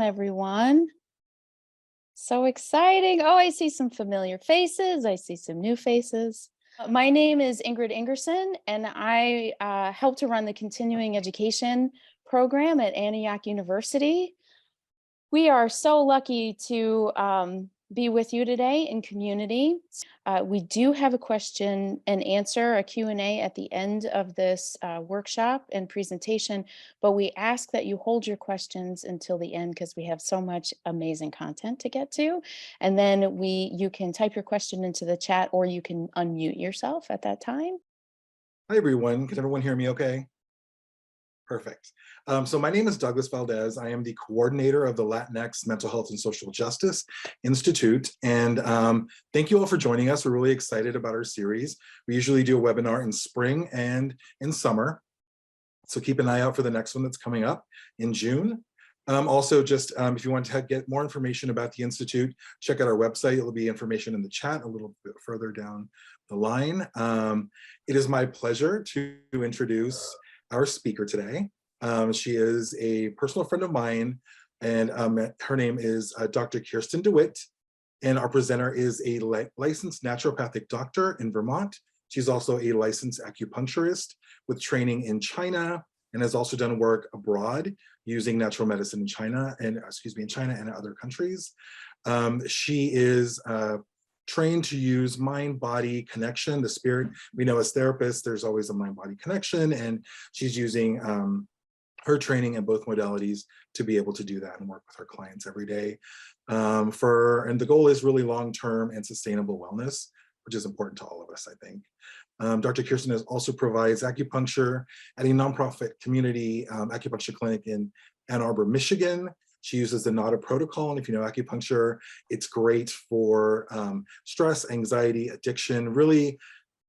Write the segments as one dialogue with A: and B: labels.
A: everyone. So exciting. Oh, I see some familiar faces. I see some new faces. My name is Ingrid Ingerson, and I help to run the continuing education program at Antioch University. We are so lucky to be with you today in community. We do have a question and answer, a Q&A at the end of this workshop and presentation, but we ask that you hold your questions until the end because we have so much amazing content to get to. And then you can type your question into the chat, or you can unmute yourself at that time.
B: Hi, everyone. Can everyone hear me okay? Perfect. So my name is Douglas Valdez. I am the coordinator of the Latinx Mental Health and Social Justice Institute. And thank you all for joining us. We're really excited about our series. We usually do a webinar in spring and in summer. So keep an eye out for the next one that's coming up in June. Also, just if you want to get more information about the Institute, check out our website. It'll be information in the chat a little bit further down the line. It is my pleasure to introduce our speaker today. She is a personal friend of mine, and her name is Dr. Kierstin Dewitt, and our presenter is a licensed naturopathic doctor in Vermont. She's also a licensed acupuncturist with training in China, and has also done work abroad using natural medicine in China and other countries. She is trained to use mind-body connection, the spirit. We know as therapists, there's always a mind-body connection, and she's using her training in both modalities to be able to do that and work with her clients every day. And the goal is really long-term and sustainable wellness, which is important to all of us, I think. Dr. Kierstin also provides acupuncture at a nonprofit community acupuncture clinic in Ann Arbor, Michigan. She uses the NADA protocol, and if you know acupuncture, it's great for stress, anxiety, addiction, really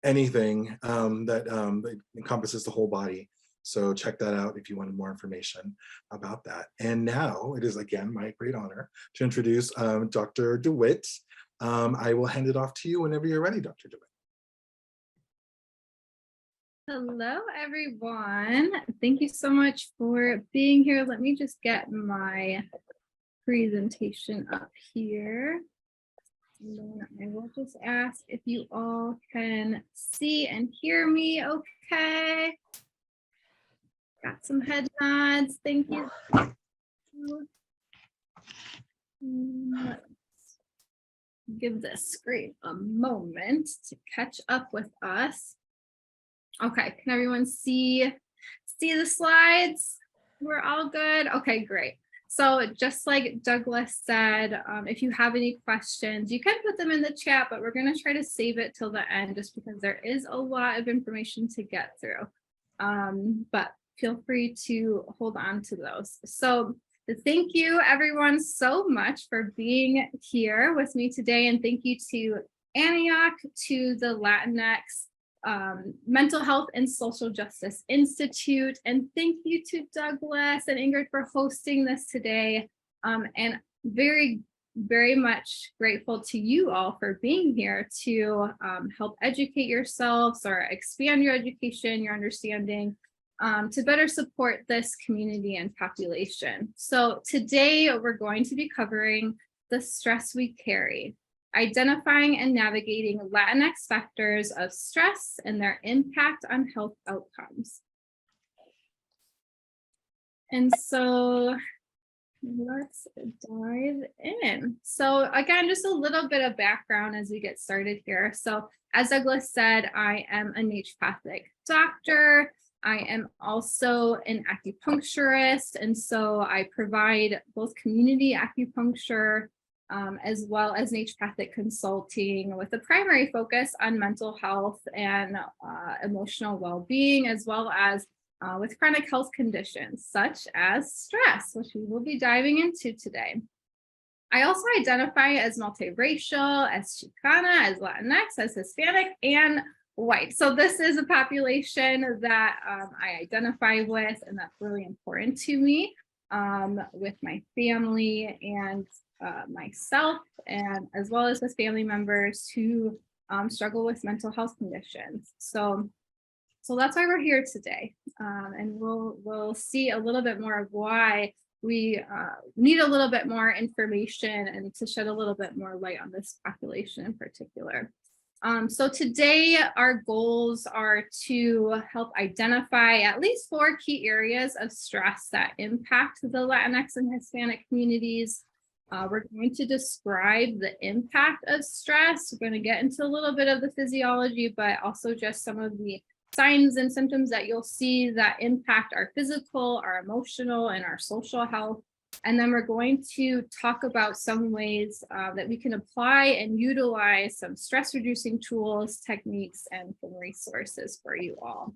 B: anything that encompasses the whole body. So check that out if you wanted more information about that. And now it is again my great honor to introduce Dr. Dewitt. I will hand it off to you whenever you're ready, Dr. Dewitt.
C: Hello, everyone. Thank you so much for being here. Let me just get my presentation up here. And then I will just ask if you all can see and hear me okay. Got some head nods. Thank you. Let's give this screen a moment to catch up with us. Okay, can everyone see the slides? We're all good? Okay, great. So just like Douglas said, if you have any questions, you can put them in the chat, but we're gonna try to save it till the end just because there is a lot of information to get through. But feel free to hold on to those. So thank you everyone so much for being here with me today. And thank you to Antioch, to the Latinx Mental Health and Social Justice Institute, and thank you to Douglas and Ingrid for hosting this today, and very much grateful to you all for being here to help educate yourselves or expand your education, your understanding, to better support this community and population. So today we're going to be covering the stress we carry, identifying and navigating Latinx factors of stress and their impact on health outcomes. And so let's dive in. So again, just a little bit of background as we get started here. So as Douglas said, I am a naturopathic doctor. I am also an acupuncturist, and so I provide both community acupuncture as well as naturopathic consulting with a primary focus on mental health and emotional well-being, as well as with chronic health conditions such as stress, which we will be diving into today. I also identify as multiracial, as Chicana, as Latinx, as Hispanic, and white. So this is a population that I identify with, and that's really important to me with my family and myself, and as well as with family members who struggle with mental health conditions. So that's why we're here today, and we'll see a little bit more of why we need a little bit more information and to shed a little bit more light on this population in particular. So today our goals are to help identify at least 4 key areas of stress that impact the Latinx and Hispanic communities. We're going to describe the impact of stress. We're going to get into a little bit of the physiology, but also just some of the signs and symptoms that you'll see that impact our physical, our emotional, and our social health. And then we're going to talk about some ways that we can apply and utilize some stress reducing tools, techniques, and some resources for you all.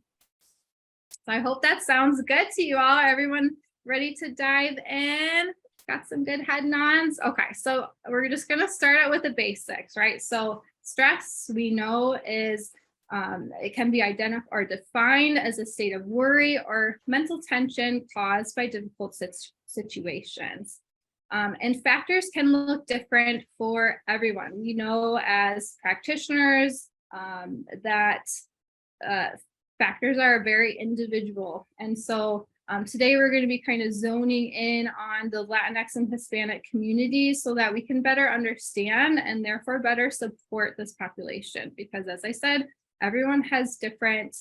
C: So I hope that sounds good to you all. Everyone ready to dive in? Got some good head nods? Okay, so we're just going to start out with the basics, right? So stress, we know, is it can be identified or defined as a state of worry or mental tension caused by difficult situations. And factors can look different for everyone. We know as practitioners that factors are very individual. And so today we're going to be kind of zoning in on the Latinx and Hispanic communities so that we can better understand and therefore better support this population. Because as I said, everyone has different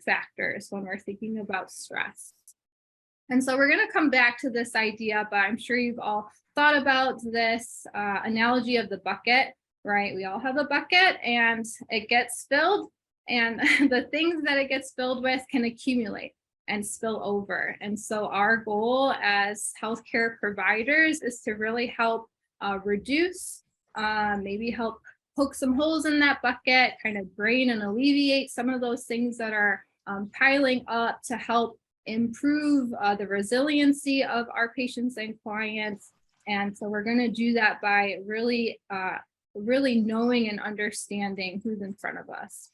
C: factors when we're thinking about stress. And so we're going to come back to this idea, but I'm sure you've all thought about this analogy of the bucket, right? We all have a bucket and it gets filled, and the things that it gets filled with can accumulate and spill over. And so our goal as healthcare providers is to really help reduce, maybe help poke some holes in that bucket, kind of drain and alleviate some of those things that are piling up to help improve the resiliency of our patients and clients. And so we're going to do that by really knowing and understanding who's in front of us.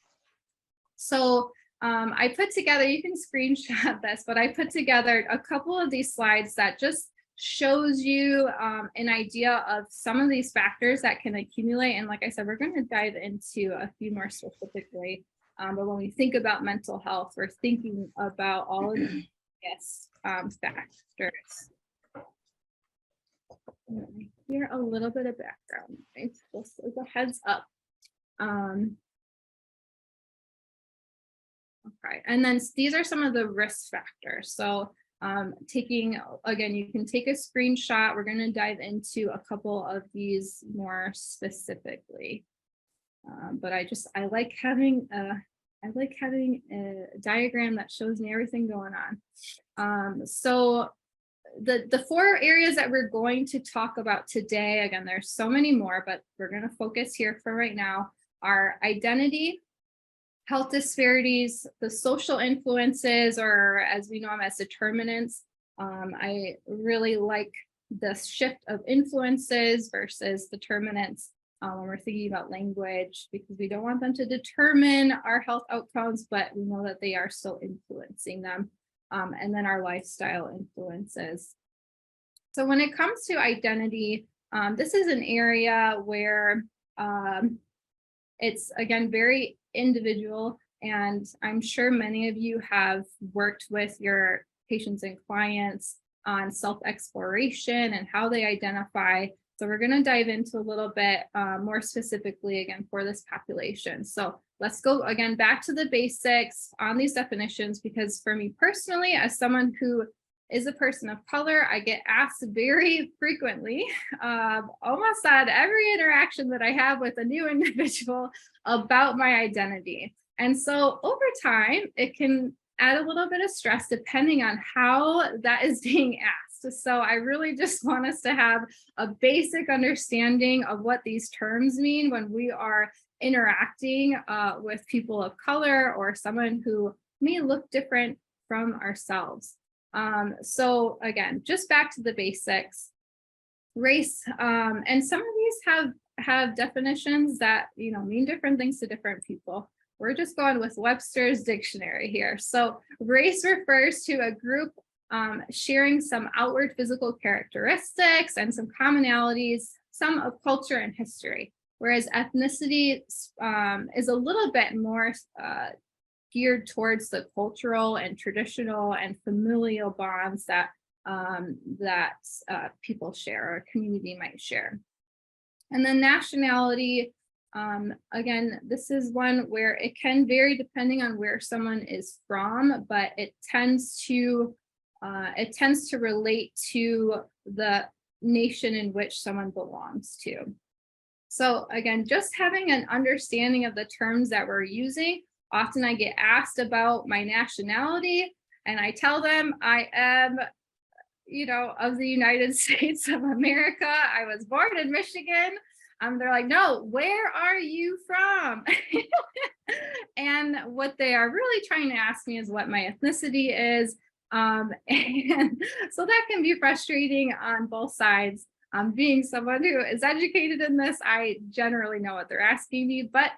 C: So I put together, you can screenshot this, but I put together a couple of these slides that just shows you an idea of some of these factors that can accumulate. And like I said, we're going to dive into a few more specifically. But when we think about mental health, we're thinking about all of these factors. Hear a little bit of background, right? Just as a heads up. Okay, and then these are some of the risk factors. So taking, again, you can take a screenshot. We're going to dive into a couple of these more specifically. But I like having a diagram that shows me everything going on. So the 4 areas that we're going to talk about today, again, there's so many more, but we're going to focus here for right now, are identity, health disparities, the social influences, or as we know them as determinants. I really like the shift of influences versus determinants when we're thinking about language, because we don't want them to determine our health outcomes, but we know that they are still influencing them. And then our lifestyle influences. So when it comes to identity, this is an area where it's, again, very individual, and I'm sure many of you have worked with your patients and clients on self-exploration and how they identify. So we're going to dive into a little bit more specifically, again, for this population. So let's go again back to the basics on these definitions, because for me personally, as someone who is a person of color, I get asked very frequently, almost at every interaction that I have with a new individual, about my identity. And so over time, it can add a little bit of stress depending on how that is being asked. So I really just want us to have a basic understanding of what these terms mean when we are interacting with people of color or someone who may look different from ourselves. So again, just back to the basics, race, and some of these have definitions that, mean different things to different people. We're just going with Webster's dictionary here. So race refers to a group sharing some outward physical characteristics and some commonalities, some of culture and history, whereas ethnicity is a little bit more geared towards the cultural and traditional and familial bonds that that people share or a community might share. And then nationality, again, this is one where it can vary depending on where someone is from, but it tends to relate to the nation in which someone belongs to. So again, just having an understanding of the terms that we're using. Often I get asked about my nationality, and I tell them I am, of the United States of America. I was born in Michigan. They're like, no, where are you from? And what they are really trying to ask me is what my ethnicity is. And so that can be frustrating on both sides. Being someone who is educated in this, I generally know what they're asking me, but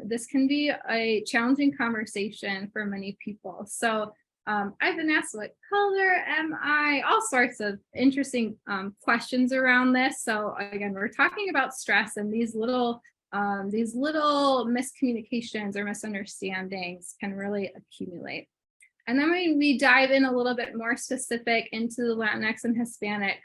C: this can be a challenging conversation for many people. So I've been asked, what color am I? All sorts of interesting questions around this. So again, we're talking about stress, and these little miscommunications or misunderstandings can really accumulate. And then when we dive in a little bit more specific into the Latinx and Hispanic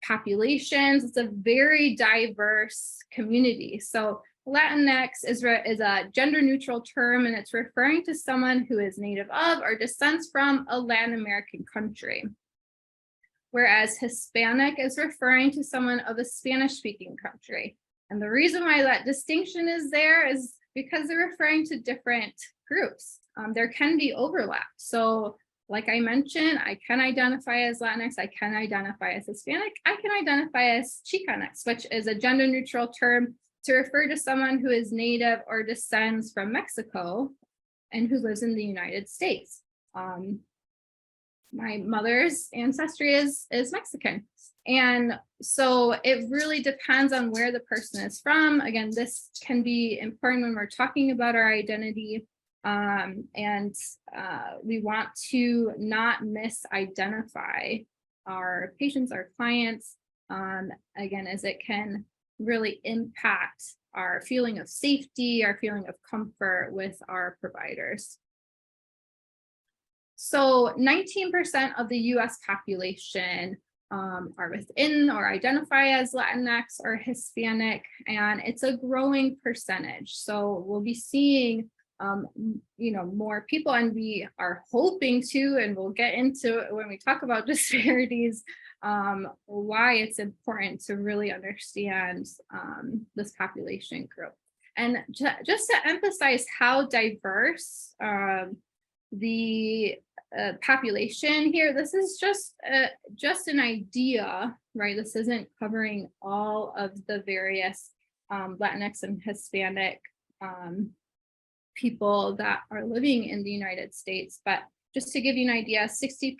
C: populations, it's a very diverse community. So Latinx is a gender neutral term, and it's referring to someone who is native of or descends from a Latin American country. Whereas Hispanic is referring to someone of a Spanish speaking country. And the reason why that distinction is there is because they're referring to different groups. There can be overlap. So like I mentioned, I can identify as Latinx, I can identify as Hispanic, I can identify as Chicanx, which is a gender neutral term to refer to someone who is native or descends from Mexico and who lives in the United States. My mother's ancestry is Mexican. And so it really depends on where the person is from. Again, this can be important when we're talking about our identity. We want to not misidentify our patients, our clients, again, as it can really impact our feeling of safety, our feeling of comfort with our providers. So 19% of the US population are within or identify as Latinx or Hispanic, and it's a growing percentage. So we'll be seeing more people, and we are hoping to, and we'll get into it when we talk about disparities, why it's important to really understand this population group. And just to emphasize how diverse the population here, this is just an idea, right? This isn't covering all of the various Latinx and Hispanic people that are living in the United States. But just to give you an idea, 62%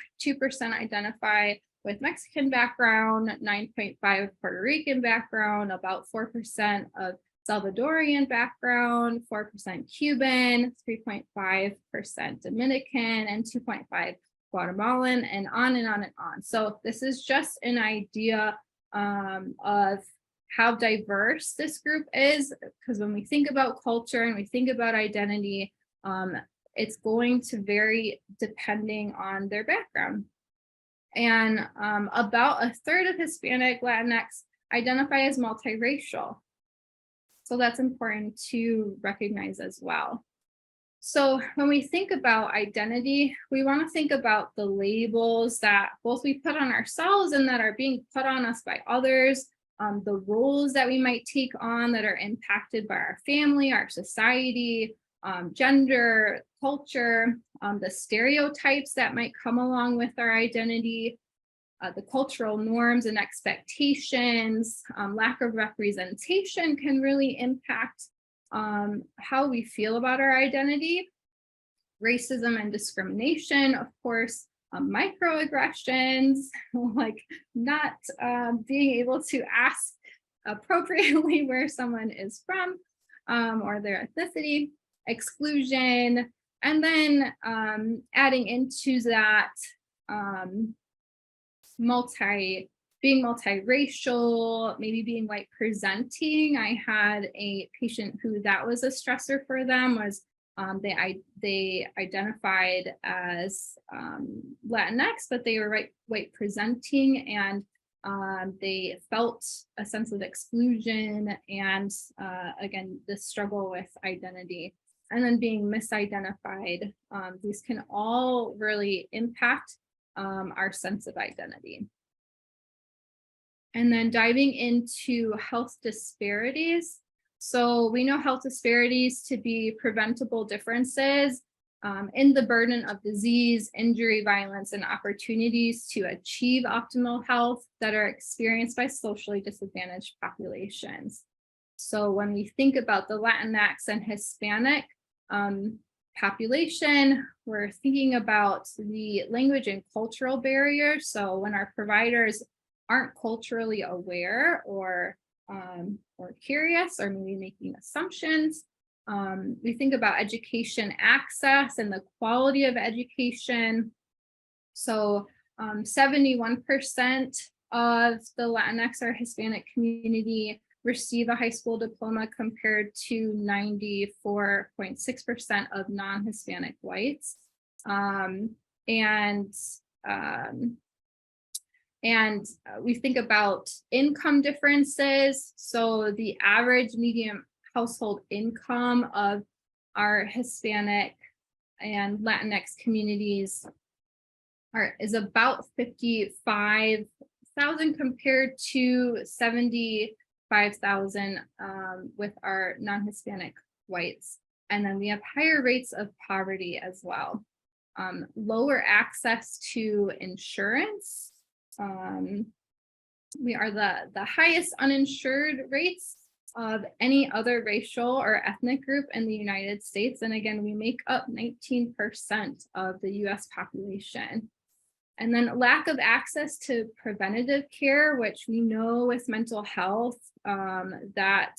C: identify with Mexican background, 9.5% Puerto Rican background, about 4% of Salvadorian background, 4% Cuban, 3.5% Dominican, and 2.5% Guatemalan, and on and on and on. So this is just an idea of how diverse this group is, because when we think about culture and we think about identity, it's going to vary depending on their background. And about a third of Hispanic Latinx identify as multiracial. So that's important to recognize as well. So when we think about identity, we want to think about the labels that both we put on ourselves and that are being put on us by others, the roles that we might take on that are impacted by our family, our society, gender, culture, the stereotypes that might come along with our identity, the cultural norms and expectations, lack of representation can really impact how we feel about our identity. Racism and discrimination, of course, microaggressions, like not being able to ask appropriately where someone is from or their ethnicity, exclusion, and then adding into that being multiracial, maybe being white presenting. I had a patient who that was a stressor for them, was They identified as Latinx, but they were white presenting, and they felt a sense of exclusion and again, the struggle with identity, and then being misidentified. These can all really impact our sense of identity. And then diving into health disparities. So we know health disparities to be preventable differences in the burden of disease, injury, violence, and opportunities to achieve optimal health that are experienced by socially disadvantaged populations. So when we think about the Latinx and Hispanic population, we're thinking about the language and cultural barriers. So when our providers aren't culturally aware or curious, or maybe making assumptions. We think about education access and the quality of education. So 71% of the Latinx or Hispanic community receive a high school diploma, compared to 94.6% of non-Hispanic whites. And we think about income differences. So the average median household income of our Hispanic and Latinx communities is about $55,000 compared to $75,000 with our non-Hispanic whites. And then we have higher rates of poverty as well. Lower access to insurance. We are the highest uninsured rates of any other racial or ethnic group in the United States. And again, we make up 19% of the US population. And then lack of access to preventative care, which we know with mental health, that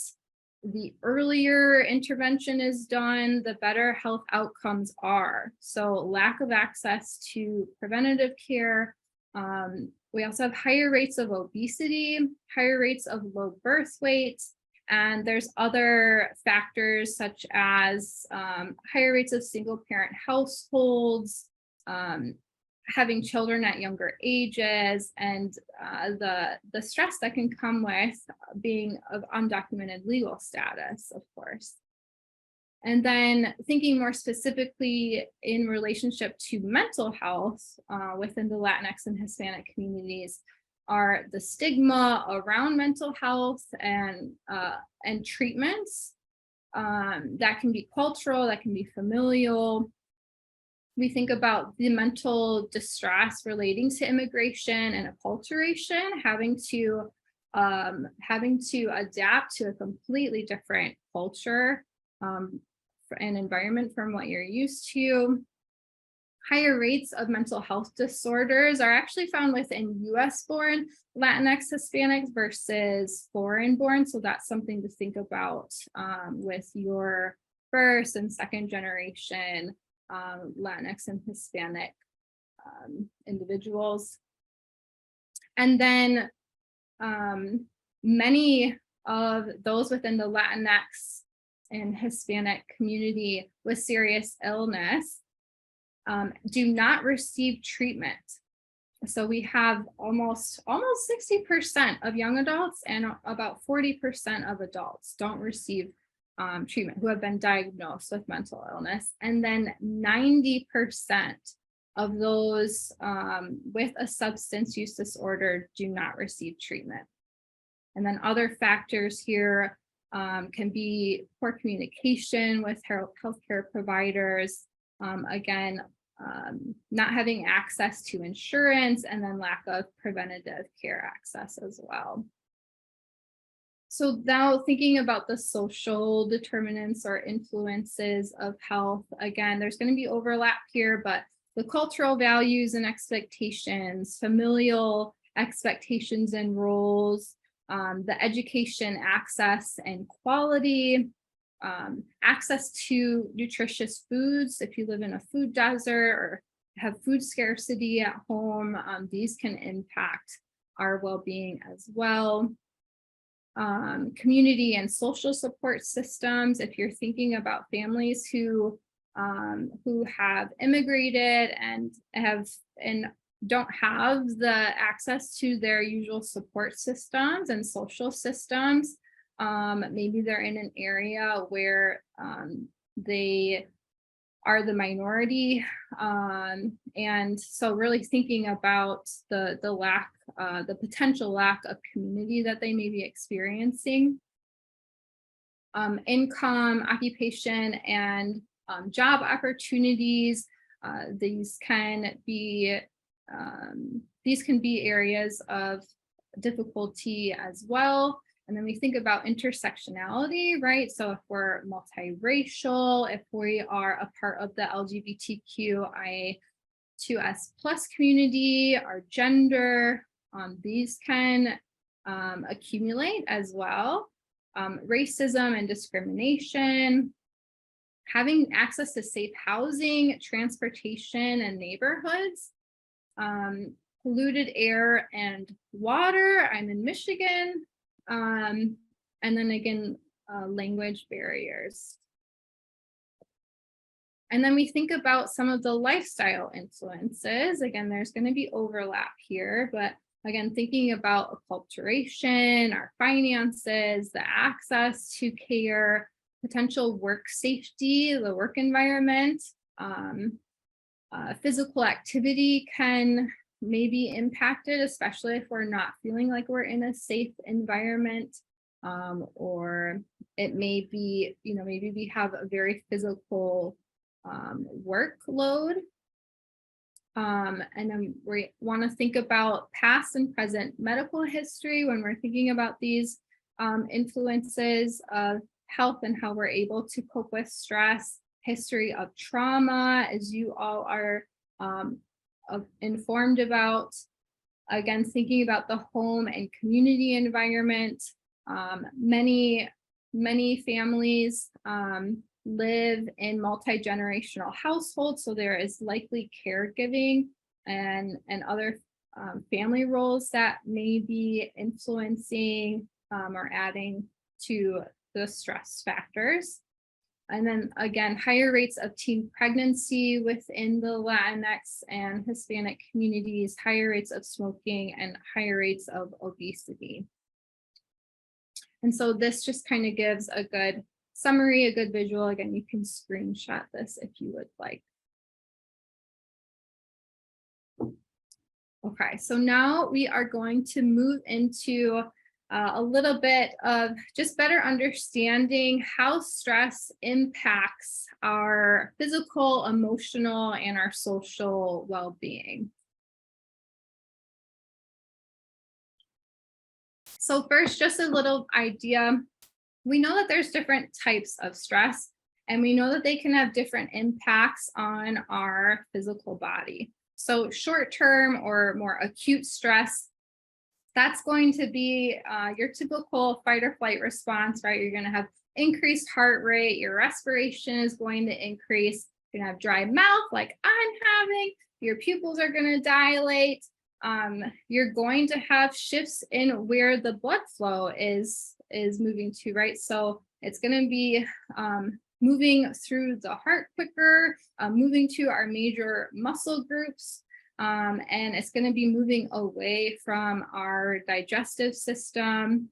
C: the earlier intervention is done, the better health outcomes are. So lack of access to preventative care. We also have higher rates of obesity, higher rates of low birth weight, and there's other factors such as higher rates of single parent households, having children at younger ages, and the stress that can come with being of undocumented legal status, of course. And then thinking more specifically in relationship to mental health within the Latinx and Hispanic communities are the stigma around mental health and treatments that can be cultural, that can be familial. We think about the mental distress relating to immigration and acculturation, having to adapt to a completely different culture and environment from what you're used to. Higher rates of mental health disorders are actually found within US-born Latinx Hispanics versus foreign-born. So that's something to think about with your first and second generation Latinx and Hispanic individuals. And then many of those within the Latinx and Hispanic community with serious illness do not receive treatment. So we have almost 60% of young adults and about 40% of adults don't receive treatment who have been diagnosed with mental illness. And then 90% of those with a substance use disorder do not receive treatment. And then other factors here can be poor communication with healthcare providers, again, not having access to insurance, and then lack of preventative care access as well. So now thinking about the social determinants or influences of health, again, there's going to be overlap here, but the cultural values and expectations, familial expectations and roles, the education access and quality, access to nutritious foods. If you live in a food desert or have food scarcity at home, these can impact our well-being as well. Community and social support systems. If you're thinking about families who who have immigrated and don't have the access to their usual support systems and social systems. Maybe they're in an area where they are the minority. And so really thinking about the lack, the potential lack of community that they may be experiencing. Income, occupation, and job opportunities. These can be areas of difficulty as well. And then we think about intersectionality, right? So if we're multiracial, if we are a part of the LGBTQIA2S+ community, our gender, these can accumulate as well. Racism and discrimination, having access to safe housing, transportation, and neighborhoods, polluted air and water. I'm in Michigan. And then again, language barriers. And then we think about some of the lifestyle influences. Again, there's going to be overlap here, but again, thinking about acculturation, our finances, the access to care, potential work safety, the work environment, physical activity can maybe impacted, especially if we're not feeling like we're in a safe environment, or it may be, maybe we have a very physical workload. And then we want to think about past and present medical history when we're thinking about these influences of health and how we're able to cope with stress, history of trauma, as you all are informed about. Again, thinking about the home and community environment. Many families live in multi-generational households, so there is likely caregiving and other family roles that may be influencing or adding to the stress factors. And then again, higher rates of teen pregnancy within the Latinx and Hispanic communities, higher rates of smoking, and higher rates of obesity. And so this just kind of gives a good summary, a good visual. Again, you can screenshot this if you would like. Okay, so now we are going to move into a little bit of just better understanding how stress impacts our physical, emotional, and our social well-being. So first, just a little idea. We know that there's different types of stress, and we know that they can have different impacts on our physical body. So short-term or more acute stress, that's going to be your typical fight or flight response, right? You're going to have increased heart rate, your respiration is going to increase, you're going to have dry mouth like I'm having, your pupils are going to dilate, you're going to have shifts in where the blood flow is moving to, right? So it's going to be moving through the heart quicker, moving to our major muscle groups, and it's going to be moving away from our digestive system.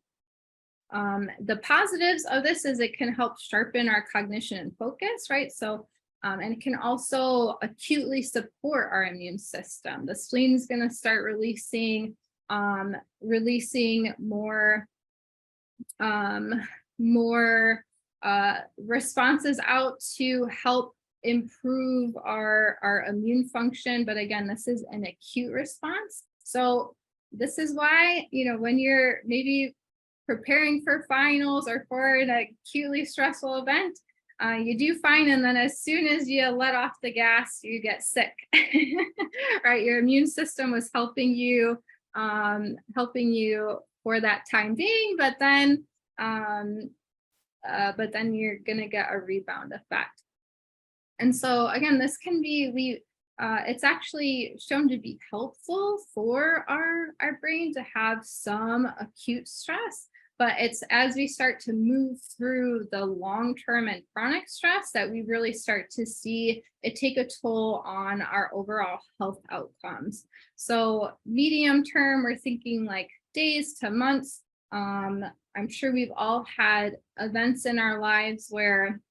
C: The positives of this is it can help sharpen our cognition and focus, right? So, and it can also acutely support our immune system. The spleen is going to start releasing more responses out to help improve our immune function. But again, this is an acute response. So this is why, when you're maybe preparing for finals or for an acutely stressful event, you do fine, and then as soon as you let off the gas, you get sick. Right? Your immune system was helping you for that time being, but then you're gonna get a rebound effect. And so again, this can be it's actually shown to be helpful for our brain to have some acute stress. but it's as we start to move through the long-term and chronic stress that we really start to see it take a toll on our overall health outcomes. So medium term, we're thinking like days to months. I'm sure we've all had events in our lives where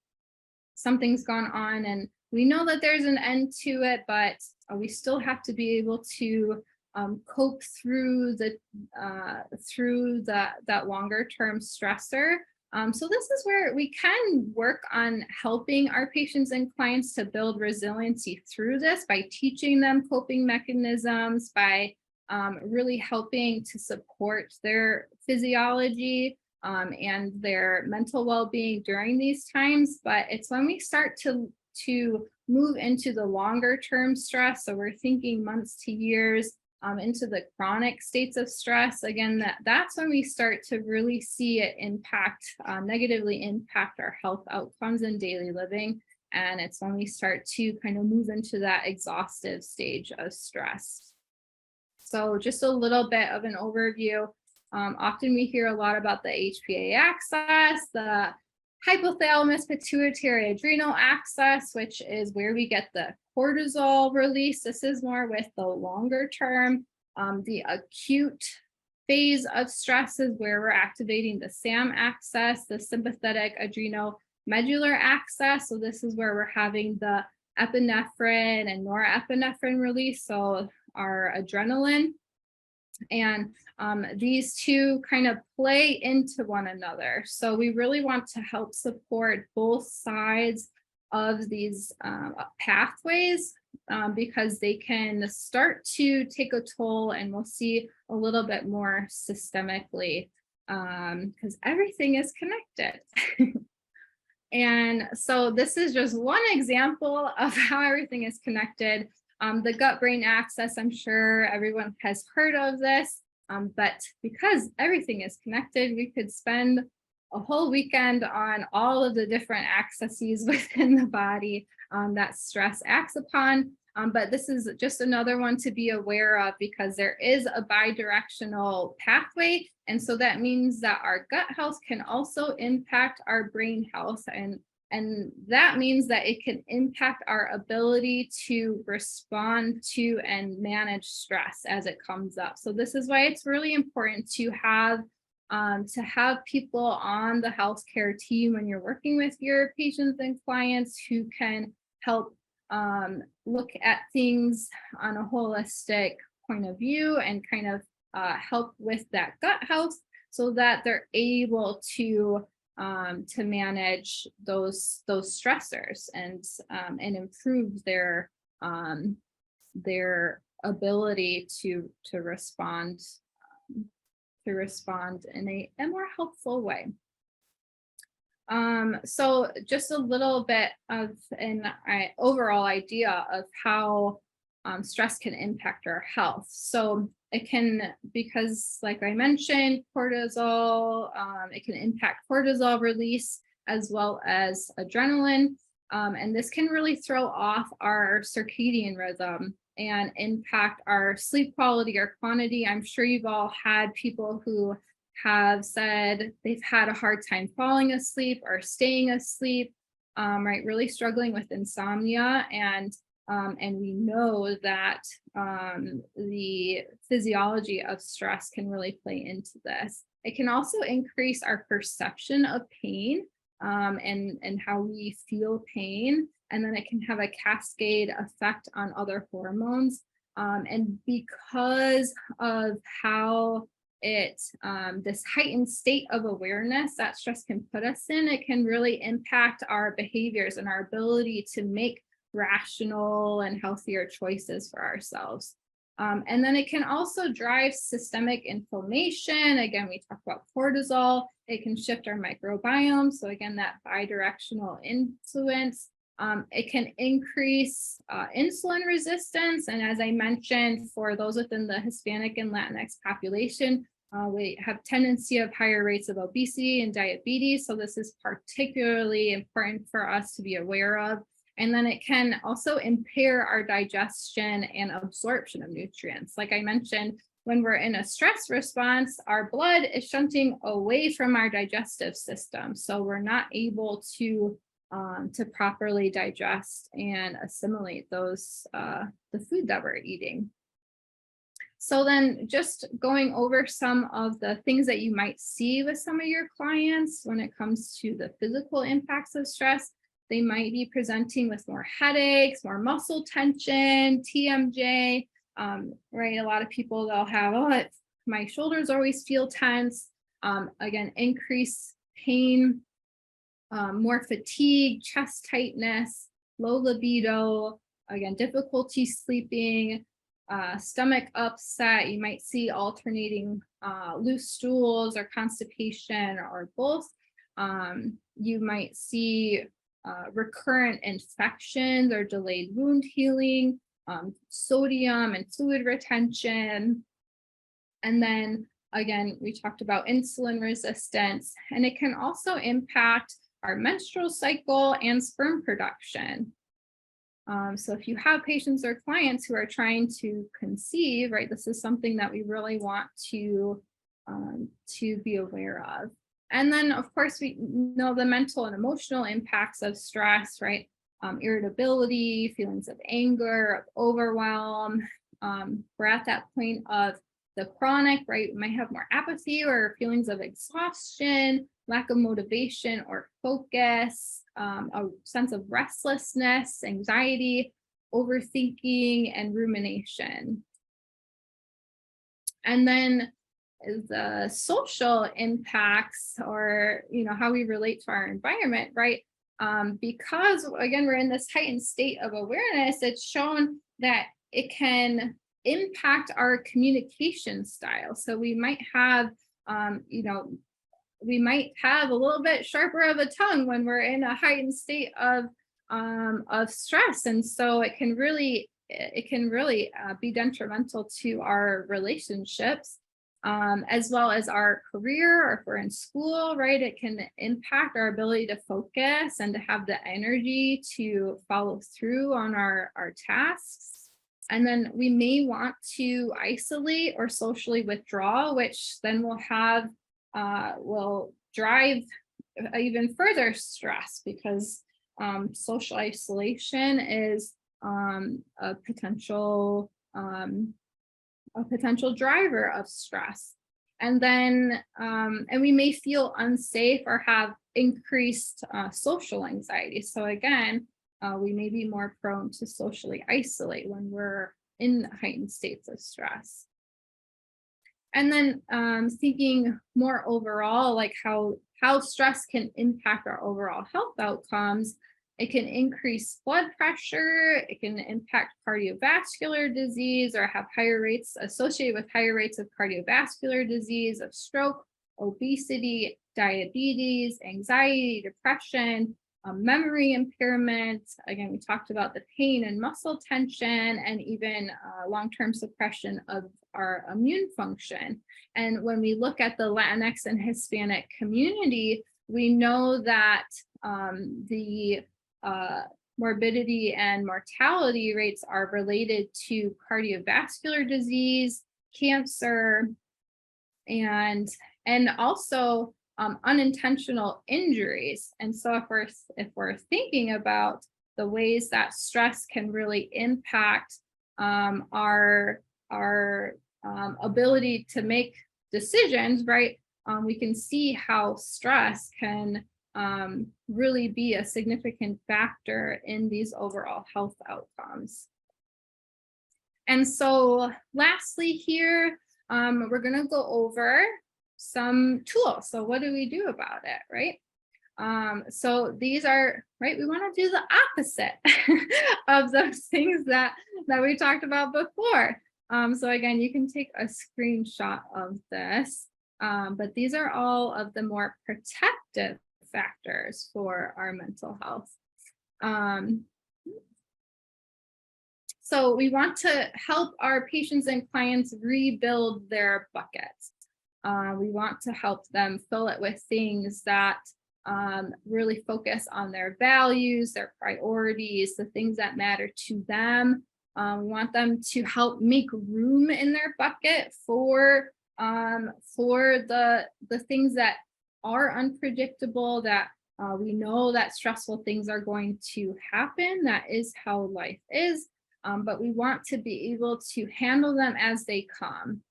C: something's gone on and we know that there's an end to it, but we still have to be able to cope through that longer term stressor. So this is where we can work on helping our patients and clients to build resiliency through this by teaching them coping mechanisms, by really helping to support their physiology and their mental well-being during these times. But it's when we start to move into the longer term stress, so we're thinking months to years, into the chronic states of stress, again, that's when we start to really see it negatively impact our health outcomes in daily living. And it's when we start to kind of move into that exhaustive stage of stress. So just a little bit of an overview. Often we hear a lot about the HPA axis, the hypothalamus pituitary adrenal axis, which is where we get the cortisol release. This is more with the longer term. The acute phase of stress is where we're activating the SAM axis, the sympathetic adrenomedular axis. So this is where we're having the epinephrine and norepinephrine release, so our adrenaline. And these two kind of play into one another. So we really want to help support both sides of these pathways because they can start to take a toll, and we'll see a little bit more systemically because everything is connected. And so this is just one example of how everything is connected. The gut-brain axis, I'm sure everyone has heard of this, but because everything is connected, we could spend a whole weekend on all of the different axes within the body that stress acts upon. But this is just another one to be aware of because there is a bidirectional pathway. And so that means that our gut health can also impact our brain health. And that means that it can impact our ability to respond to and manage stress as it comes up. So this is why it's really important to have people on the healthcare team when you're working with your patients and clients who can help look at things on a holistic point of view and kind of help with that gut health so that they're able to manage those stressors and improve their ability to respond in a more helpful way. So just a little bit of an overall idea of how stress can impact our health. So it can, because like I mentioned, cortisol, it can impact cortisol release as well as adrenaline. And this can really throw off our circadian rhythm and impact our sleep quality or quantity. I'm sure you've all had people who have said they've had a hard time falling asleep or staying asleep, right? Really struggling with insomnia. And we know that the physiology of stress can really play into this. It can also increase our perception of pain and how we feel pain. And then it can have a cascade effect on other hormones. And because of how this heightened state of awareness that stress can put us in, it can really impact our behaviors and our ability to make rational and healthier choices for ourselves. And then it can also drive systemic inflammation. Again, we talk about cortisol. It can shift our microbiome. So again, that bidirectional influence. It can increase insulin resistance. And as I mentioned, for those within the Hispanic and Latinx population, we have tendency of higher rates of obesity and diabetes. So this is particularly important for us to be aware of. And then it can also impair our digestion and absorption of nutrients. Like I mentioned, when we're in a stress response, our blood is shunting away from our digestive system. So we're not able to properly digest and assimilate those, the food that we're eating. So then just going over some of the things that you might see with some of your clients when it comes to the physical impacts of stress, they might be presenting with more headaches, more muscle tension, TMJ, right? A lot of people, they'll have, oh, my shoulders always feel tense. Again, increased pain, more fatigue, chest tightness, low libido, again, difficulty sleeping, stomach upset. You might see alternating loose stools or constipation or both. You might see recurrent infections or delayed wound healing, sodium and fluid retention. And then again, we talked about insulin resistance, and it can also impact our menstrual cycle and sperm production. So if you have patients or clients who are trying to conceive, right, this is something that we really want to be aware of. And then, of course, we know the mental and emotional impacts of stress, right? Irritability, feelings of anger, of overwhelm. We're at that point of the chronic, right? We might have more apathy or feelings of exhaustion, lack of motivation or focus, a sense of restlessness, anxiety, overthinking, and rumination. And then the social impacts, or how we relate to our environment, right? Because again, we're in this heightened state of awareness, it's shown that it can impact our communication style. So we might have, we might have a little bit sharper of a tongue when we're in a heightened state of stress, and so it can really be detrimental to our relationships, as well as our career, or if we're in school, right? It can impact our ability to focus and to have the energy to follow through on our tasks. And then we may want to isolate or socially withdraw, which then will drive even further stress, because social isolation is a potential driver of stress. And then and we may feel unsafe or have increased social anxiety. So again, we may be more prone to socially isolate when we're in heightened states of stress. And then thinking more overall, like how stress can impact our overall health outcomes. It can increase blood pressure, it can impact cardiovascular disease, or have higher rates associated with higher rates of cardiovascular disease, of stroke, obesity, diabetes, anxiety, depression, memory impairment. Again, we talked about the pain and muscle tension, and even long-term suppression of our immune function. And when we look at the Latinx and Hispanic community, we know that the morbidity and mortality rates are related to cardiovascular disease, cancer, and also unintentional injuries. And so if we're thinking about the ways that stress can really impact our ability to make decisions, right? We can see how stress can really be a significant factor in these overall health outcomes. And so lastly here, we're going to go over some tools. So what do we do about it, right? So these are, right, we want to do the opposite of those things that we talked about before. So again, you can take a screenshot of this, but these are all of the more protective factors for our mental health. So we want to help our patients and clients rebuild their buckets. We want to help them fill it with things that really focus on their values, their priorities, the things that matter to them. We want them to help make room in their bucket for the things that are unpredictable, that we know that stressful things are going to happen. That is how life is. But we want to be able to handle them as they come.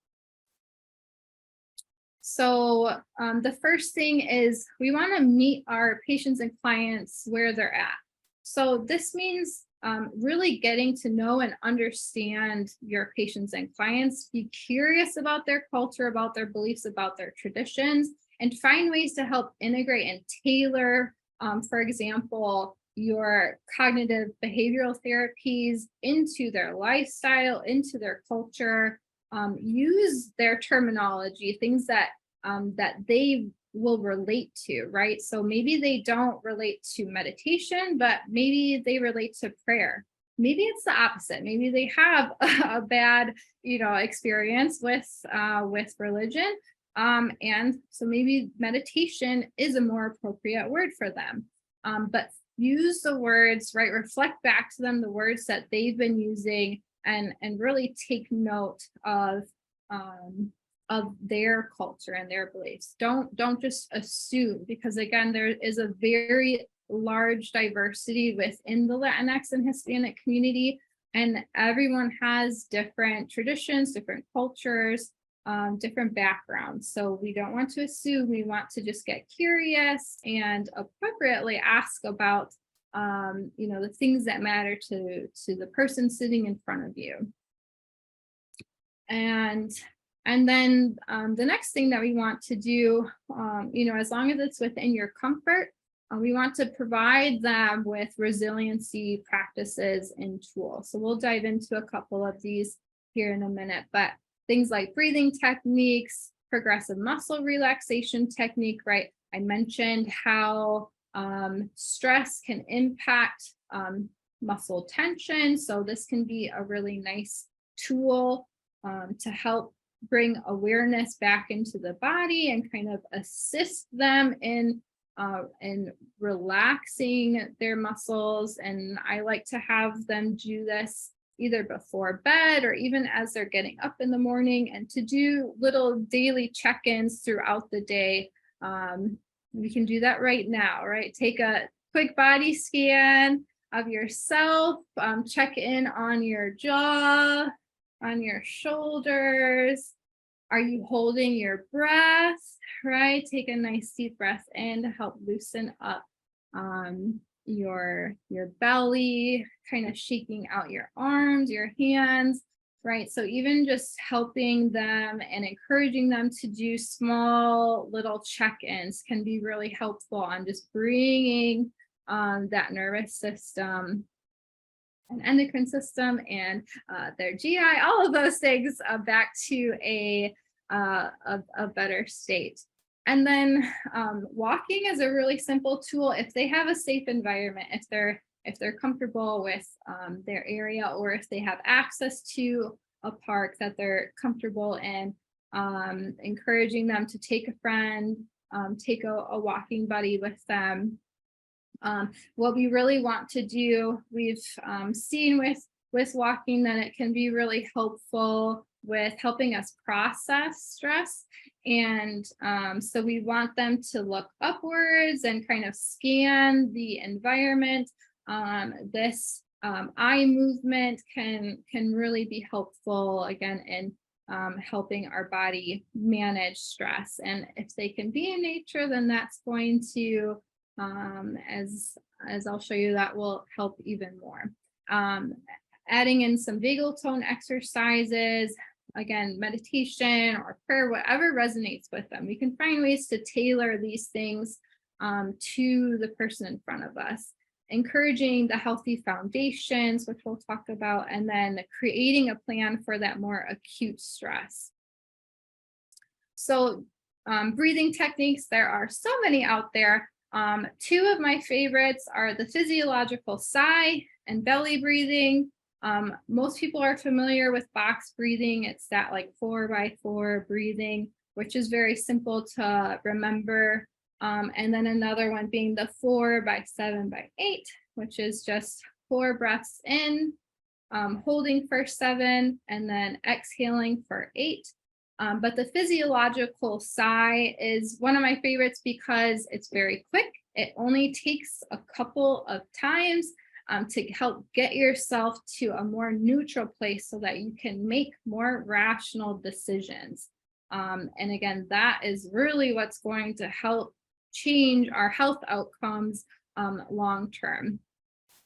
C: So the first thing is we want to meet our patients and clients where they're at. So this means really getting to know and understand your patients and clients. Be curious about their culture, about their beliefs, about their traditions, and find ways to help integrate and tailor, for example, your cognitive behavioral therapies into their lifestyle, into their culture. Use their terminology, things that they will relate to, right? So maybe they don't relate to meditation, but maybe they relate to prayer. Maybe it's the opposite. Maybe they have a bad, experience with religion, and so maybe meditation is a more appropriate word for them. But use the words, right? Reflect back to them the words that they've been using, and really take note of their culture and their beliefs. Don't just assume, because again, there is a very large diversity within the Latinx and Hispanic community, and everyone has different traditions, different cultures, different backgrounds. So we don't want to assume. We want to just get curious and appropriately ask about the things that matter to the person sitting in front of you. And then the next thing that we want to do, as long as it's within your comfort, we want to provide them with resiliency practices and tools. So we'll dive into a couple of these here in a minute, but things like breathing techniques, progressive muscle relaxation technique, right? I mentioned how stress can impact muscle tension. So this can be a really nice tool to help bring awareness back into the body and kind of assist them in relaxing their muscles. And I like to have them do this either before bed or even as they're getting up in the morning, and to do little daily check-ins throughout the day. We can do that right now, right? Take a quick body scan of yourself, check in on your jaw, on your shoulders. Are you holding your breath, right? Take a nice deep breath in to help loosen up your belly, kind of shaking out your arms, your hands, right? So even just helping them and encouraging them to do small little check-ins can be really helpful on just bringing that nervous system and endocrine system and their GI, all of those things back to a better state. And then walking is a really simple tool if they have a safe environment, if they're comfortable with their area, or if they have access to a park that they're comfortable in, encouraging them to take a friend, take a walking buddy with them. What we really want to do, we've seen with walking that it can be really helpful with helping us process stress. And so we want them to look upwards and kind of scan the environment. This eye movement can really be helpful, again, in helping our body manage stress. And if they can be in nature, then that's going to, as I'll show you, that will help even more. Adding in some vagal tone exercises, again, meditation or prayer, whatever resonates with them. We can find ways to tailor these things to the person in front of us. Encouraging the healthy foundations, which we'll talk about, and then creating a plan for that more acute stress. So breathing techniques, there are so many out there. Two of my favorites are the physiological sigh and belly breathing. Most people are familiar with box breathing. It's that like 4x4 breathing, which is very simple to remember. And then another one being the 4x7x8, which is just 4 breaths in, holding for 7, and then exhaling for 8. But the physiological sigh is one of my favorites because it's very quick. It only takes a couple of times to help get yourself to a more neutral place so that you can make more rational decisions. And again, that is really what's going to help change our health outcomes long term.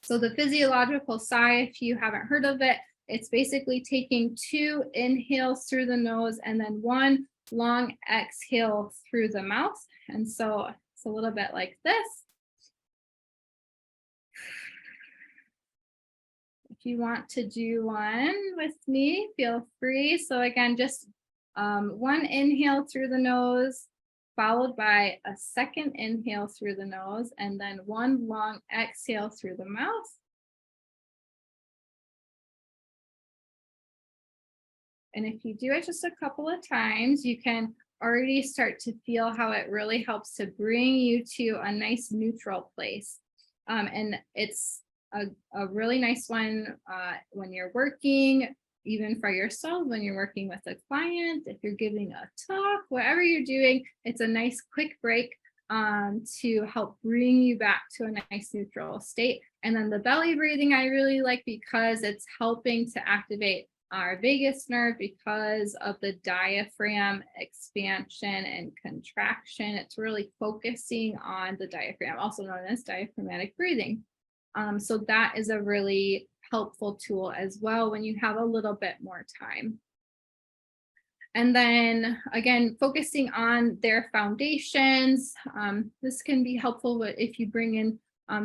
C: So the physiological sigh, if you haven't heard of it, it's basically taking 2 inhales through the nose and then 1 long exhale through the mouth. And so it's a little bit like this. If you want to do one with me, feel free. So again, just 1 inhale through the nose, followed by a 2nd inhale through the nose, and then 1 long exhale through the mouth. And if you do it just a couple of times, you can already start to feel how it really helps to bring you to a nice neutral place. And it's a really nice one when you're working, even for yourself, when you're working with a client, if you're giving a talk, whatever you're doing, it's a nice quick break to help bring you back to a nice neutral state. And then the belly breathing I really like because it's helping to activate our vagus nerve because of the diaphragm expansion and contraction. It's really focusing on the diaphragm, also known as diaphragmatic breathing. So that is a really helpful tool as well when you have a little bit more time. And then again, focusing on their foundations. This can be helpful if you bring in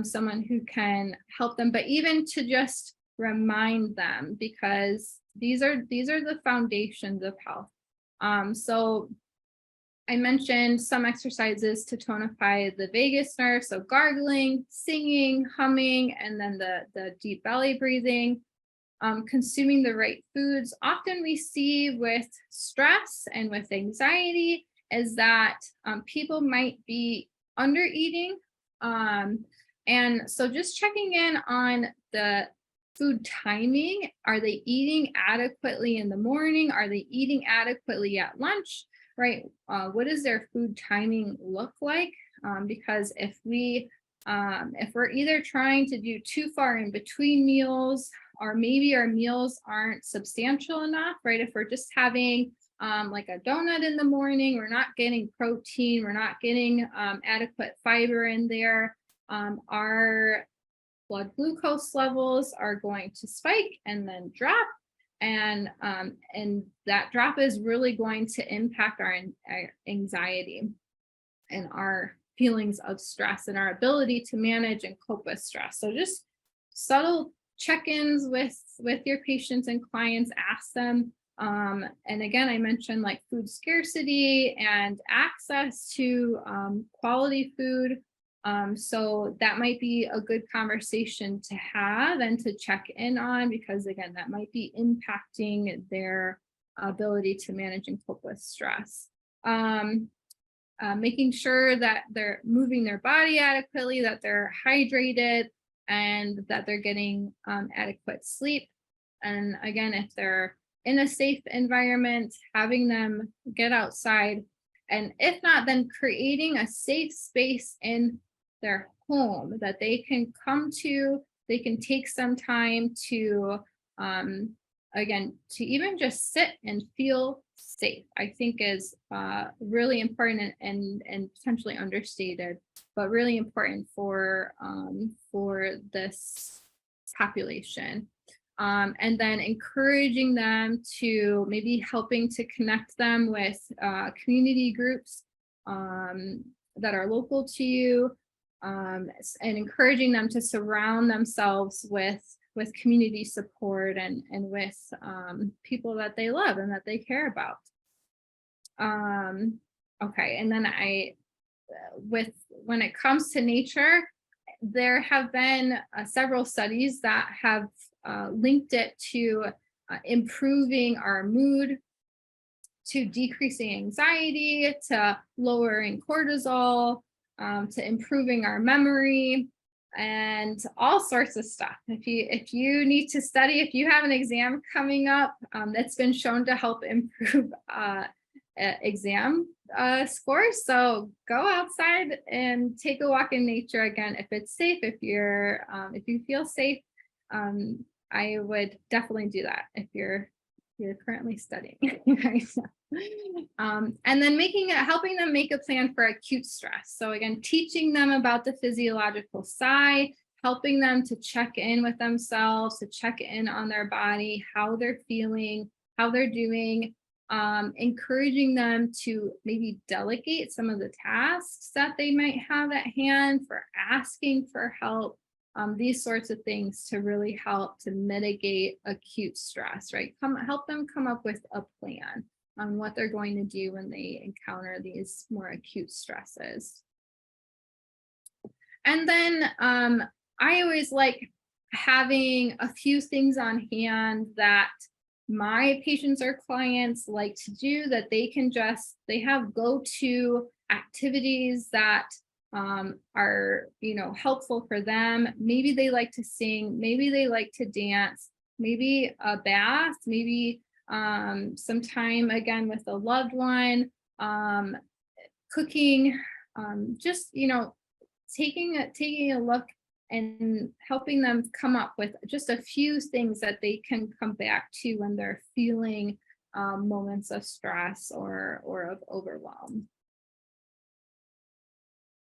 C: someone who can help them, but even to just remind them, because these are the foundations of health. So I mentioned some exercises to tonify the vagus nerve, so gargling, singing, humming, and then the deep belly breathing. Consuming the right foods. Often we see with stress and with anxiety is that people might be under eating. And so just checking in on the food timing. Are they eating adequately in the morning? Are they eating adequately at lunch? Right? What does their food timing look like? Because if we're either trying to do too far in between meals, or maybe our meals aren't substantial enough, right? If we're just having like a donut in the morning, we're not getting protein, we're not getting adequate fiber in there, our blood glucose levels are going to spike and then drop. And that drop is really going to impact our anxiety and our feelings of stress and our ability to manage and cope with stress. So just subtle check-ins with your patients and clients, ask them. And again, I mentioned like food scarcity and access to quality food. So that might be a good conversation to have and to check in on, because again, that might be impacting their ability to manage and cope with stress. Making sure that they're moving their body adequately, that they're hydrated, and that they're getting adequate sleep. And again, if they're in a safe environment, having them get outside, and if not, then creating a safe space in their home that they can come to. They can take some time to again, to even just sit and feel safe, I think is really important and potentially understated, but really important for this population. And then encouraging them to maybe helping to connect them with community groups that are local to you, and encouraging them to surround themselves with community support and with people that they love and that they care about. Okay, and then when it comes to nature, there have been several studies that have linked it to improving our mood, to decreasing anxiety, to lowering cortisol, to improving our memory. and all sorts of stuff. If you need to study, if you have an exam coming up, that's been shown to help improve exam scores. So go outside and take a walk in nature again if it's safe. If you feel safe, I would definitely do that if you're currently studying right now. And then helping them make a plan for acute stress. So again, teaching them about the physiological side, helping them to check in with themselves, to check in on their body, how they're feeling, how they're doing, encouraging them to maybe delegate some of the tasks that they might have at hand, for asking for help. These sorts of things to really help to mitigate acute stress, right? Help them come up with a plan on what they're going to do when they encounter these more acute stresses. And then I always like having a few things on hand that my patients or clients like to do, that they have go-to activities that are helpful for them. Maybe they like to sing, maybe they like to dance, maybe a bath, maybe some time again with a loved one, cooking, just taking a look and helping them come up with just a few things that they can come back to when they're feeling moments of stress or of overwhelm.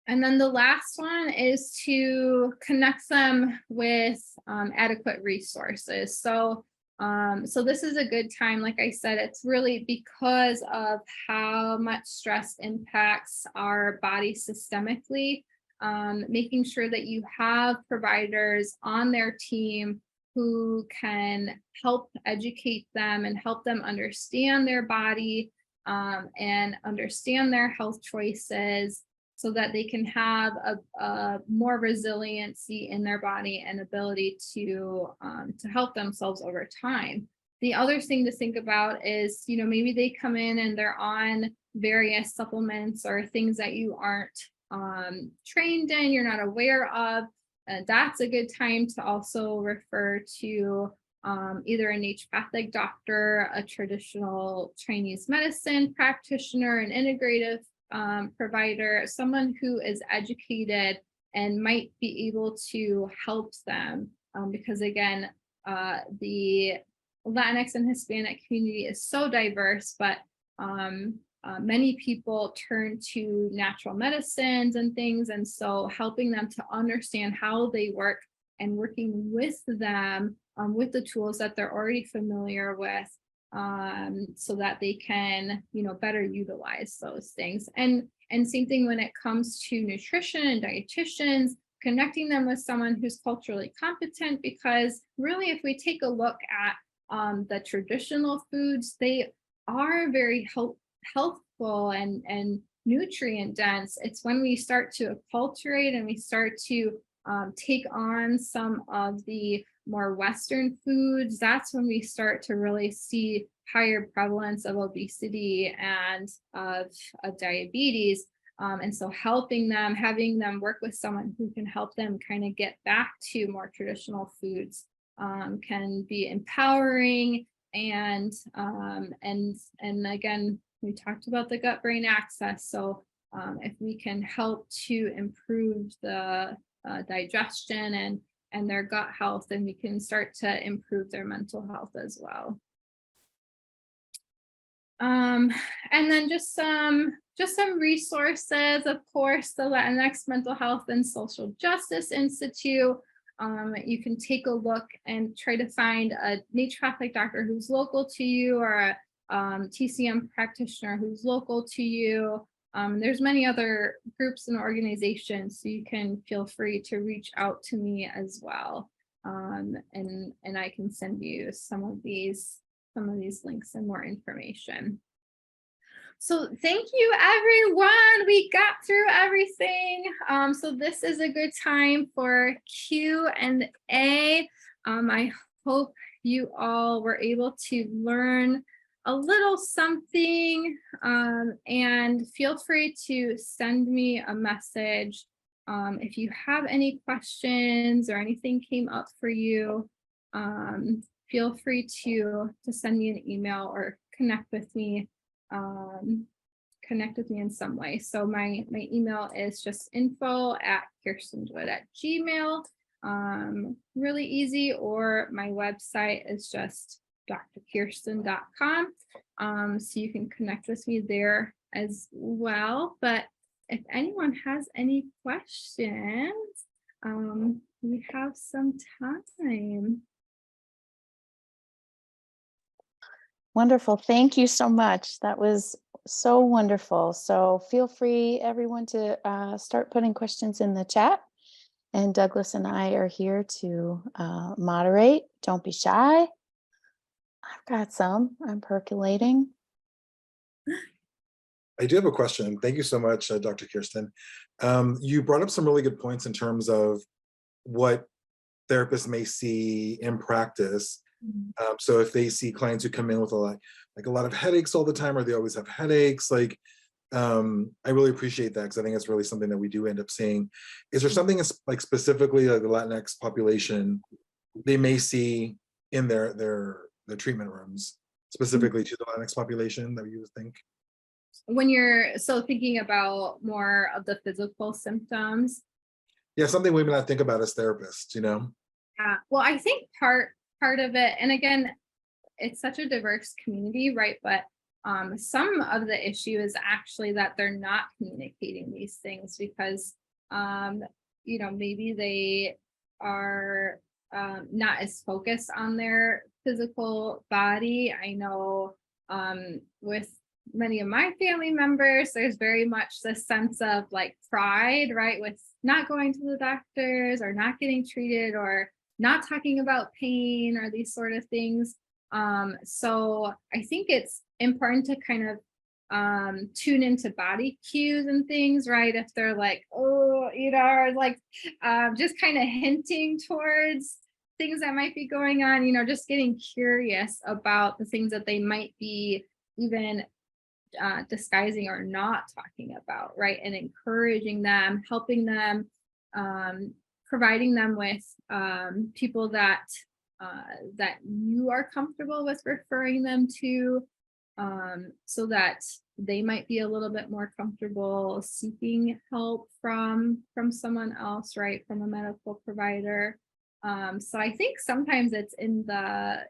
C: And then the last one is to connect them with adequate resources. So this is a good time. Like I said, it's really because of how much stress impacts our body systemically, making sure that you have providers on their team who can help educate them and help them understand their body and understand their health choices, so that they can have a more resiliency in their body and ability to help themselves over time. The other thing to think about is, maybe they come in and they're on various supplements or things that you aren't trained in, you're not aware of. That's a good time to also refer to either a naturopathic doctor, a traditional Chinese medicine practitioner, an integrative provider, someone who is educated and might be able to help them, because again, the Latinx and Hispanic community is so diverse, but many people turn to natural medicines and things, and so helping them to understand how they work and working with them with the tools that they're already familiar with, so that they can, better utilize those things. And same thing when it comes to nutrition and dietitians, connecting them with someone who's culturally competent, because really, if we take a look at the traditional foods, they are very healthful and nutrient dense. It's when we start to acculturate and we start to take on some of the more Western foods, that's when we start to really see higher prevalence of obesity and of diabetes. And so having them work with someone who can help them kind of get back to more traditional foods can be empowering. And again, we talked about the gut-brain axis. So if we can help to improve the digestion and their gut health, then we can start to improve their mental health as well. And then just some resources, of course, the Latinx Mental Health and Social Justice Institute. You can take a look and try to find a naturopathic doctor who's local to you, or a TCM practitioner who's local to you. There's many other groups and organizations, so you can feel free to reach out to me as well. And I can send you some of these links and more information. So thank you, everyone. We got through everything. So this is a good time for Q&A. I hope you all were able to learn a little something, and feel free to send me a message If you have any questions or anything came up for you, feel free to send me an email or connect with me in some way. So my email is just info@kierstindewitt@gmail. Really easy, or my website is just drkierstin.com. So you can connect with me there as well. But if anyone has any questions, we have some time.
A: Wonderful. Thank you so much. That was so wonderful. So feel free, everyone, to start putting questions in the chat. And Douglas and I are here to moderate. Don't be shy. I've got some. I'm percolating.
B: I do have a question. Thank you so much, Dr. Kierstin. You brought up some really good points in terms of what therapists may see in practice. So if they see clients who come in with a lot of headaches all the time, or they always have headaches, I really appreciate that, because I think it's really something that we do end up seeing. Is there something like specifically like the Latinx population they may see in their treatment rooms, specifically to the Latinx population, that you would think?
C: When you're thinking about more of the physical symptoms?
B: Yeah, something we may not think about as therapists,
C: Yeah, well, I think part of it, and again, it's such a diverse community, right? But some of the issue is actually that they're not communicating these things because, maybe they are not as focused on their physical body. I know with many of my family members, there's very much this sense of like pride, right? With not going to the doctors or not getting treated or not talking about pain or these sort of things. So I think it's important to kind of tune into body cues and things, right? If they're like, oh, just kind of hinting towards things that might be going on, just getting curious about the things that they might be even disguising or not talking about, right? And encouraging them, helping them, providing them with people that you are comfortable with referring them to, so that they might be a little bit more comfortable seeking help from someone else, right? From a medical provider. So I think sometimes it's in the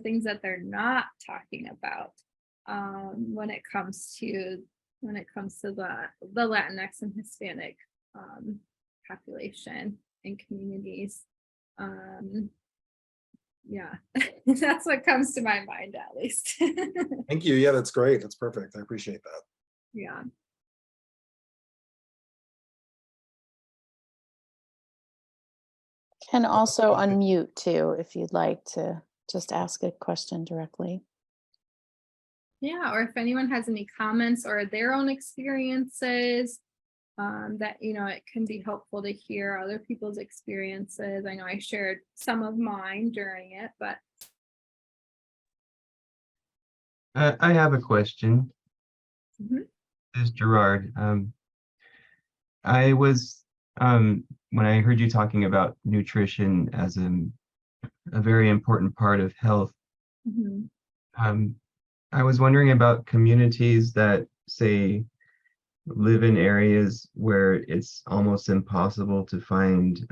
C: things that they're not talking about when it comes to the Latinx and Hispanic population and communities. Yeah, that's what comes to my mind, at least.
B: Thank you. Yeah, that's great. That's perfect. I appreciate that.
C: Yeah.
A: Can also unmute too, if you'd like to just ask a question directly.
C: Yeah, or if anyone has any comments or their own experiences, that it can be helpful to hear other people's experiences. I know I shared some of mine during it, but
D: I have a question.
C: Mhm.
D: This is Gerard. I was when I heard you talking about nutrition as a very important part of health,
C: Mhm.
D: I was wondering about communities that say live in areas where it's almost impossible to find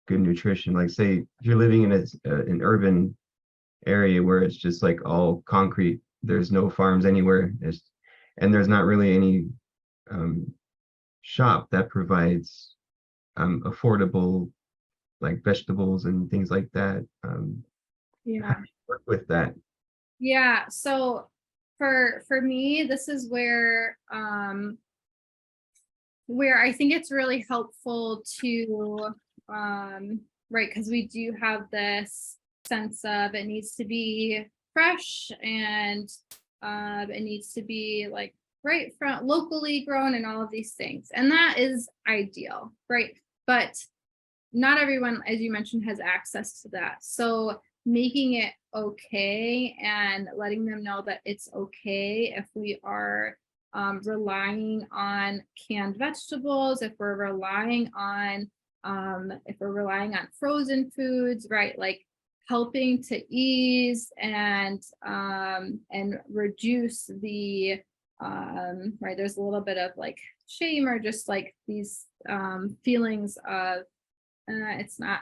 D: good nutrition. Like say if you're living in an urban area where it's just like all concrete, there's no farms anywhere, and there's not really any shop that provides affordable like vegetables and things like that.
C: Yeah.
D: Work with that.
C: Yeah. So for me, this is where I think it's really helpful to right, because we do have this sense of it needs to be fresh and it needs to be like right from locally grown and all of these things, and that is ideal, right? But not everyone, as you mentioned, has access to that. So making it okay and letting them know that it's okay if we are relying on canned vegetables, if we're relying on frozen foods, right? Like helping to ease and reduce the right, there's a little bit of like shame or just like these feelings of it's not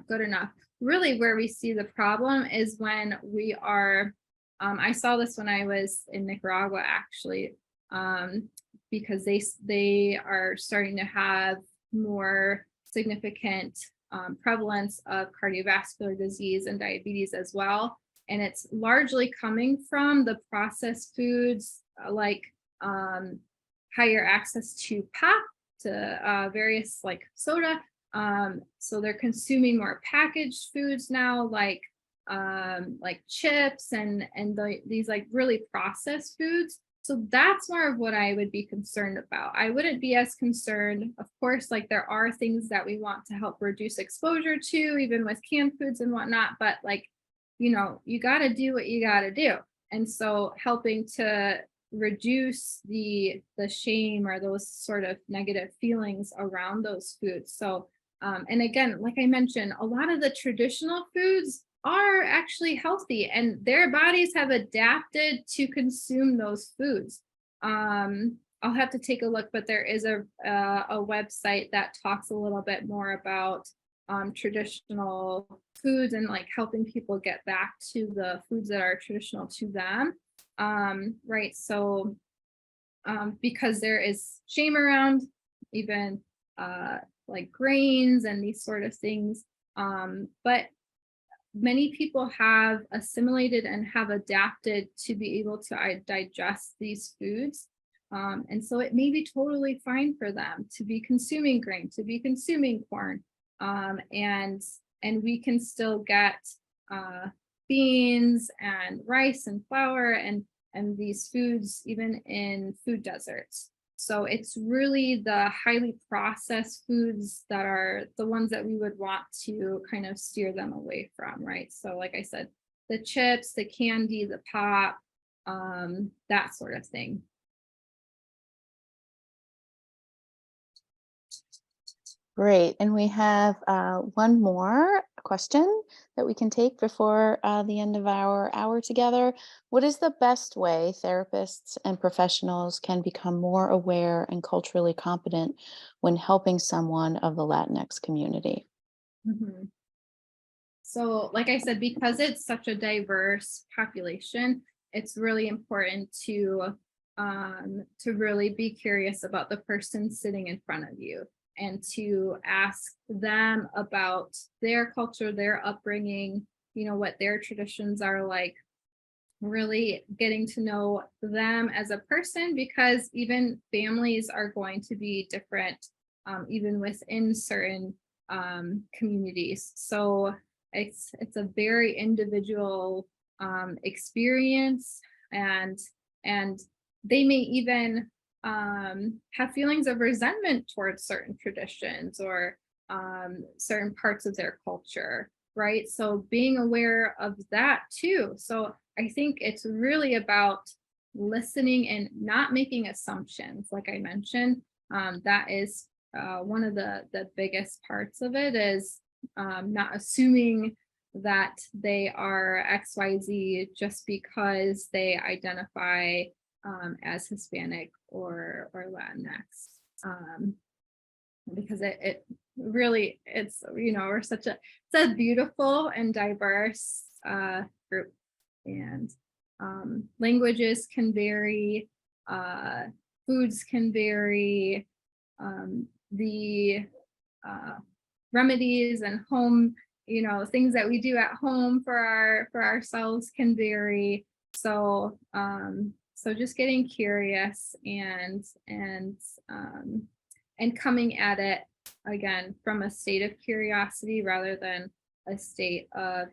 C: good enough. Really where we see the problem is when we are I saw this when I was in Nicaragua actually, because they are starting to have more significant prevalence of cardiovascular disease and diabetes as well. And it's largely coming from the processed foods like higher access to pop, to various like soda. So they're consuming more packaged foods now, like chips and these like really processed foods. So that's more of what I would be concerned about. I wouldn't be as concerned, of course, like there are things that we want to help reduce exposure to, even with canned foods and whatnot, but like, you know, you got to do what you got to do. And so helping to reduce the shame or those sort of negative feelings around those foods. So, and again, like I mentioned, a lot of the traditional foods are actually healthy and their bodies have adapted to consume those foods. I'll have to take a look, but there is a website that talks a little bit more about traditional foods and like helping people get back to the foods that are traditional to them. Right. So because there is shame around even like grains and these sort of things. But many people have assimilated and have adapted to be able to digest these foods. And so it may be totally fine for them to be consuming grain, to be consuming corn. And we can still get beans and rice and flour and these foods even in food deserts. So it's really the highly processed foods that are the ones that we would want to kind of steer them away from, right? So like I said, the chips, the candy, the pop, that sort of thing.
A: Great. And we have one more question that we can take before the end of our hour together. What is the best way therapists and professionals can become more aware and culturally competent when helping someone of the Latinx community?
C: Mm-hmm. So, like I said, because it's such a diverse population, it's really important to really be curious about the person sitting in front of you and to ask them about their culture, their upbringing, you know, what their traditions are like, really getting to know them as a person, because even families are going to be different, even within certain communities. So it's a very individual experience, and they may even have feelings of resentment towards certain traditions or certain parts of their culture, right? So being aware of that too. So I think it's really about listening and not making assumptions. Like I mentioned, that is one of the biggest parts of it, is not assuming that they are XYZ just because they identify as Hispanic or Latinx, because it really, it's, you know, we're it's a beautiful and diverse group, and languages can vary, foods can vary, the remedies and home, you know, things that we do at home for ourselves can vary. So so just getting curious and coming at it again from a state of curiosity rather than a state of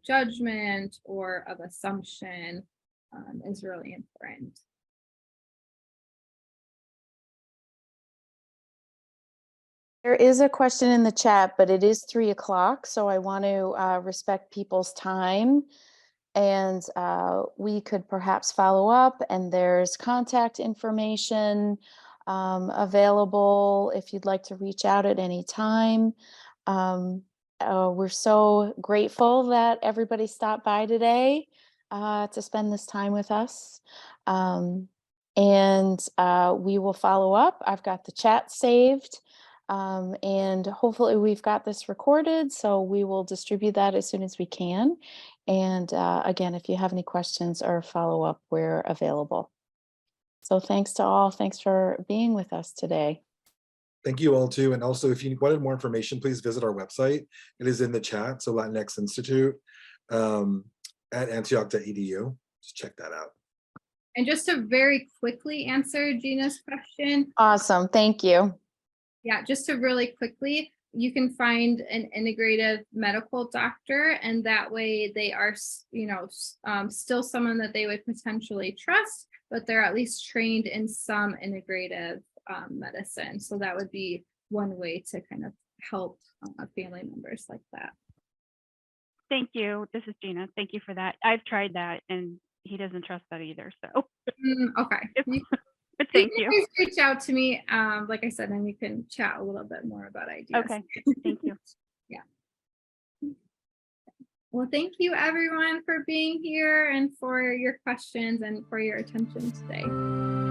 C: judgment or of assumption is really important.
A: There is a question in the chat, but it is 3 o'clock, so I want to respect people's time and we could perhaps follow up, and there's contact information available if you'd like to reach out at any time. We're so grateful that everybody stopped by today to spend this time with us. And we will follow up. I've got the chat saved, and hopefully we've got this recorded, so we will distribute that as soon as we can. And again, if you have any questions or follow up, we're available. So thanks to all. Thanks for being with us today.
B: Thank you all too. And also, if you wanted more information, please visit our website. It is in the chat. So Latinx Institute at antioch.edu. Just check that out.
C: And just to very quickly answer Gina's question.
A: Awesome. Thank you.
C: Yeah, just to really quickly, you can find an integrative medical doctor, and that way they are, still someone that they would potentially trust, but they're at least trained in some integrative medicine. So that would be one way to kind of help family members like that.
E: Thank you. This is Gina. Thank you for that. I've tried that, and he doesn't trust that either. So
C: okay.
E: But thank you.
C: Please reach out to me. Like I said, and we can chat a little bit more about ideas.
E: Okay. Thank you.
C: Yeah. Well, thank you everyone for being here and for your questions and for your attention today.